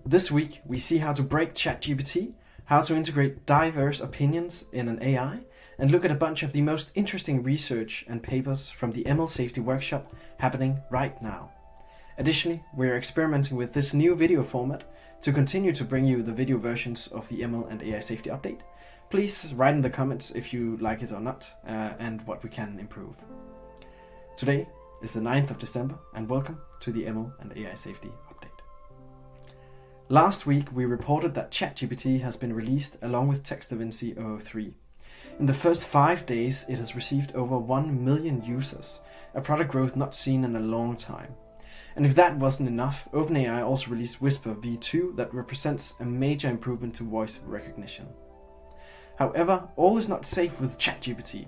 This week, we see how to break ChatGPT, how to integrate diverse opinions in an AI, and look at a bunch of the most interesting research and papers from the ML Safety Workshop happening right now. Additionally, we're experimenting with this new video format to continue to bring you the video versions of the ML and AI Safety Update. Please write in the comments if you like it or not, and what we can improve. Today is the 9th of December, and welcome to the ML and AI Safety Update. Last week, we reported that ChatGPT has been released along with TextDaVinci 003. In the first 5 days, it has received over 1 million users, a product growth not seen in a long time. And if that wasn't enough, OpenAI also released Whisper v2 that represents a major improvement to voice recognition. However, all is not safe with ChatGPT.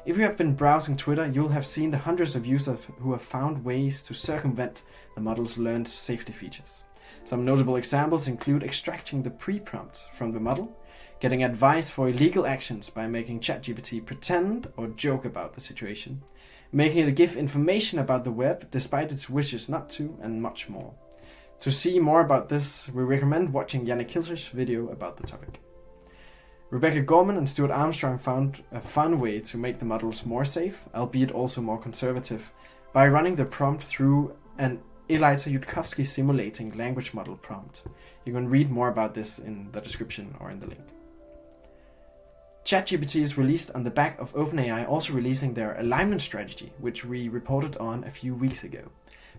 If you have been browsing Twitter, you'll have seen the hundreds of users who have found ways to circumvent the model's learned safety features. Some notable examples include extracting the pre-prompt from the model, getting advice for illegal actions by making ChatGPT pretend or joke about the situation, making it give information about the web despite its wishes not to, and much more. To see more about this, we recommend watching Janne Kilter's video about the topic. Rebecca Gorman and Stuart Armstrong found a fun way to make the models more safe, albeit also more conservative, by running the prompt through an Elita Yudkowsky simulating language model prompt. You can read more about this in the description or in the link. ChatGPT is released on the back of OpenAI also releasing their alignment strategy, which we reported on a few weeks ago.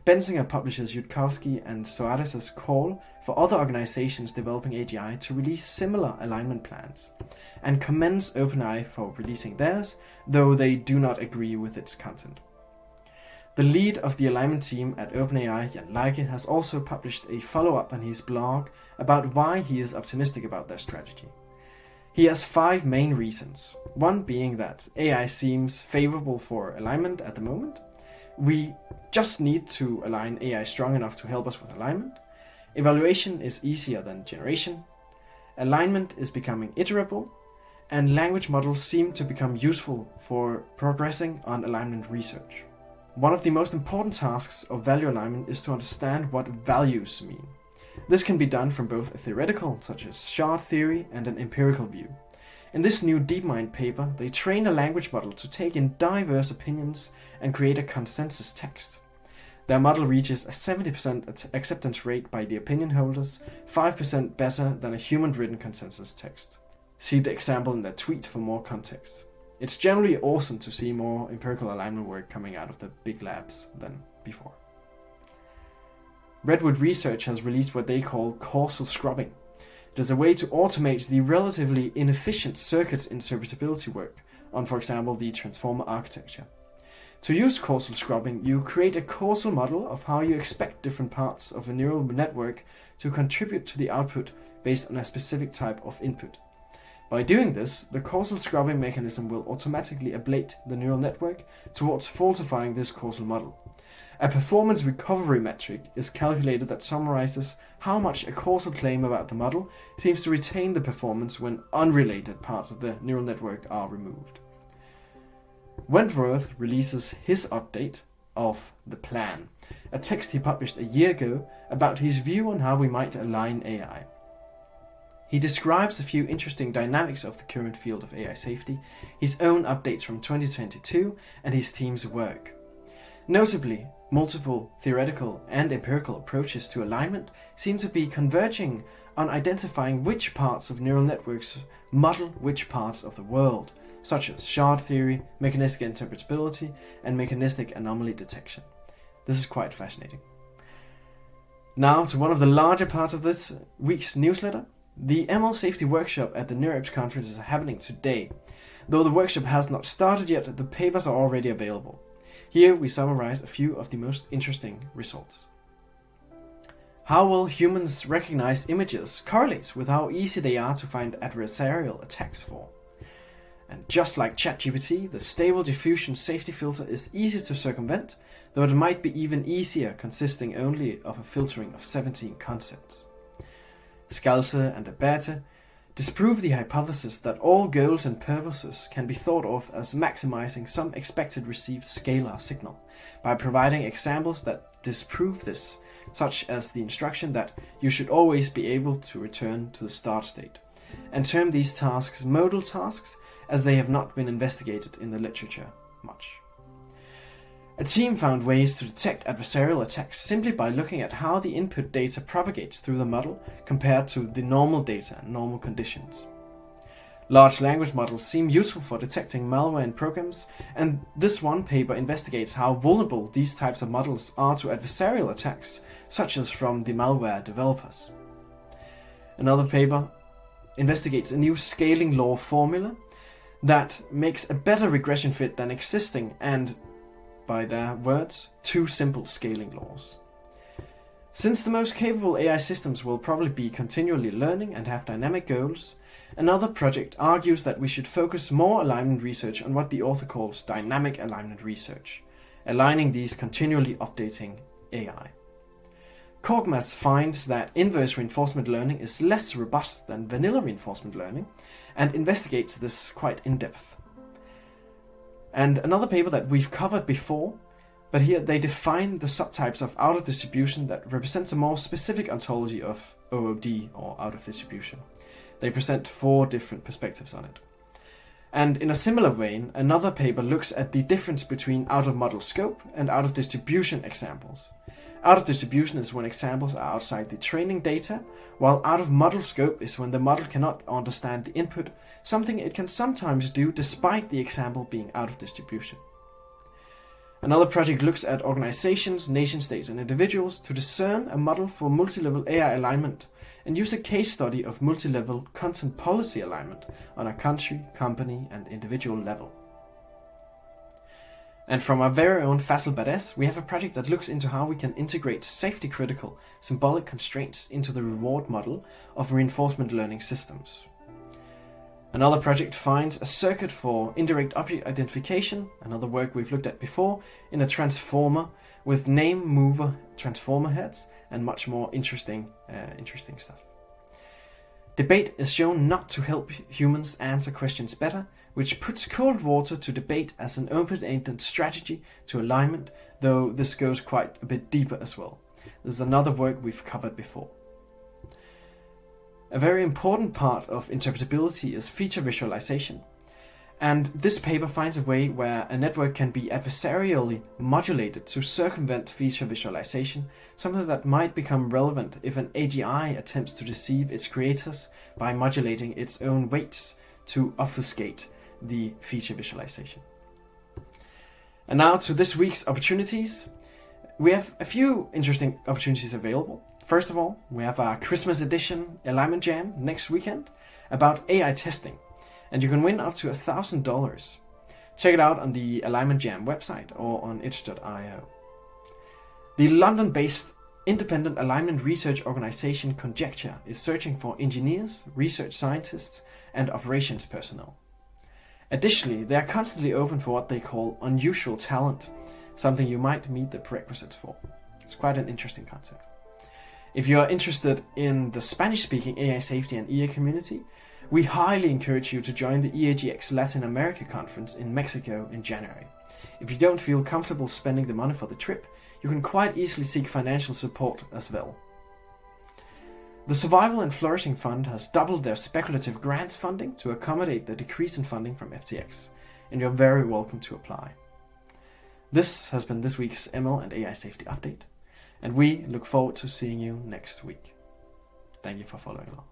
Benzinger publishes Yudkowsky and Soares' call for other organizations developing AGI to release similar alignment plans, and commends OpenAI for releasing theirs, though they do not agree with its content. The lead of the alignment team at OpenAI, Jan Leike, has also published a follow-up on his blog about why he is optimistic about their strategy. He has 5 main reasons, one being that AI seems favorable for alignment at the moment. We just need to align AI strong enough to help us with alignment. Evaluation is easier than generation. Alignment is becoming iterable. And language models seem to become useful for progressing on alignment research. One of the most important tasks of value alignment is to understand what values mean. This can be done from both a theoretical, such as shard theory, and an empirical view. In this new DeepMind paper, they train a language model to take in diverse opinions and create a consensus text. Their model reaches a 70% acceptance rate by the opinion holders, 5% better than a human-written consensus text. See the example in their tweet for more context. It's generally awesome to see more empirical alignment work coming out of the big labs than before. Redwood Research has released what they call causal scrubbing. It is a way to automate the relatively inefficient circuits interpretability work on, for example, the transformer architecture. To use causal scrubbing, you create a causal model of how you expect different parts of a neural network to contribute to the output based on a specific type of input. By doing this, the causal scrubbing mechanism will automatically ablate the neural network towards falsifying this causal model. A performance recovery metric is calculated that summarizes how much a causal claim about the model seems to retain the performance when unrelated parts of the neural network are removed. Wentworth releases his update of The Plan, a text he published a year ago about his view on how we might align AI. He describes a few interesting dynamics of the current field of AI safety, his own updates from 2022, and his team's work. Notably, multiple theoretical and empirical approaches to alignment seem to be converging on identifying which parts of neural networks model which parts of the world, such as shard theory, mechanistic interpretability, and mechanistic anomaly detection. This is quite fascinating. Now to one of the larger parts of this week's newsletter. The ML Safety Workshop at the NeurIPS conference is happening today. Though the workshop has not started yet, the papers are already available. Here we summarize a few of the most interesting results. How well humans recognize images correlates with how easy they are to find adversarial attacks for. And just like ChatGPT, the Stable Diffusion safety filter is easy to circumvent, though it might be even easier consisting only of a filtering of 17 concepts. Scalze and Abate disprove the hypothesis that all goals and purposes can be thought of as maximizing some expected received scalar signal by providing examples that disprove this, such as the instruction that you should always be able to return to the start state, and term these tasks modal tasks as they have not been investigated in the literature much. A team found ways to detect adversarial attacks simply by looking at how the input data propagates through the model compared to the normal data and normal conditions. Large language models seem useful for detecting malware in programs, and this one paper investigates how vulnerable these types of models are to adversarial attacks, such as from the malware developers. Another paper investigates a new scaling law formula that makes a better regression fit than existing and, by their words, too simple scaling laws. Since the most capable AI systems will probably be continually learning and have dynamic goals, another project argues that we should focus more alignment research on what the author calls dynamic alignment research, aligning these continually updating AI. Korkmaz finds that inverse reinforcement learning is less robust than vanilla reinforcement learning and investigates this quite in depth. And another paper that we've covered before, but here they define the subtypes of out of distribution that represents a more specific ontology of OOD, or out of distribution. They present 4 different perspectives on it. And in a similar vein, another paper looks at the difference between out of model scope and out of distribution examples. Out of distribution is when examples are outside the training data, while out of model scope is when the model cannot understand the input, something it can sometimes do despite the example being out of distribution. Another project looks at organizations, nation-states, and individuals to discern a model for multi-level AI alignment and use a case study of multi-level content policy alignment on a country, company, and individual level. And from our very own Facile Badass, we have a project that looks into how we can integrate safety-critical symbolic constraints into the reward model of reinforcement learning systems. Another project finds a circuit for indirect object identification, another work we've looked at before, in a transformer with name mover transformer heads and much more interesting stuff. Debate is shown not to help humans answer questions better, which puts cold water to debate as an open-ended strategy to alignment, though this goes quite a bit deeper as well. This is another work we've covered before. A very important part of interpretability is feature visualization, and this paper finds a way where a network can be adversarially modulated to circumvent feature visualization, something that might become relevant if an AGI attempts to deceive its creators by modulating its own weights to obfuscate the feature visualization. And now to this week's opportunities. We have a few interesting opportunities available. First of all, we have our Christmas edition Alignment Jam next weekend about AI testing, and you can win up to $1,000. Check it out on the Alignment Jam website or on itch.io. The London-based independent alignment research organization Conjecture is searching for engineers, research scientists, and operations personnel. Additionally, they are constantly open for what they call unusual talent, something you might meet the prerequisites for. It's quite an interesting concept. If you are interested in the Spanish-speaking AI safety and EA community, we highly encourage you to join the EAGX Latin America conference in Mexico in January. If you don't feel comfortable spending the money for the trip, you can quite easily seek financial support as well. The Survival and Flourishing Fund has doubled their speculative grants funding to accommodate the decrease in funding from FTX, and you're very welcome to apply. This has been this week's ML and AI Safety Update, and we look forward to seeing you next week. Thank you for following along.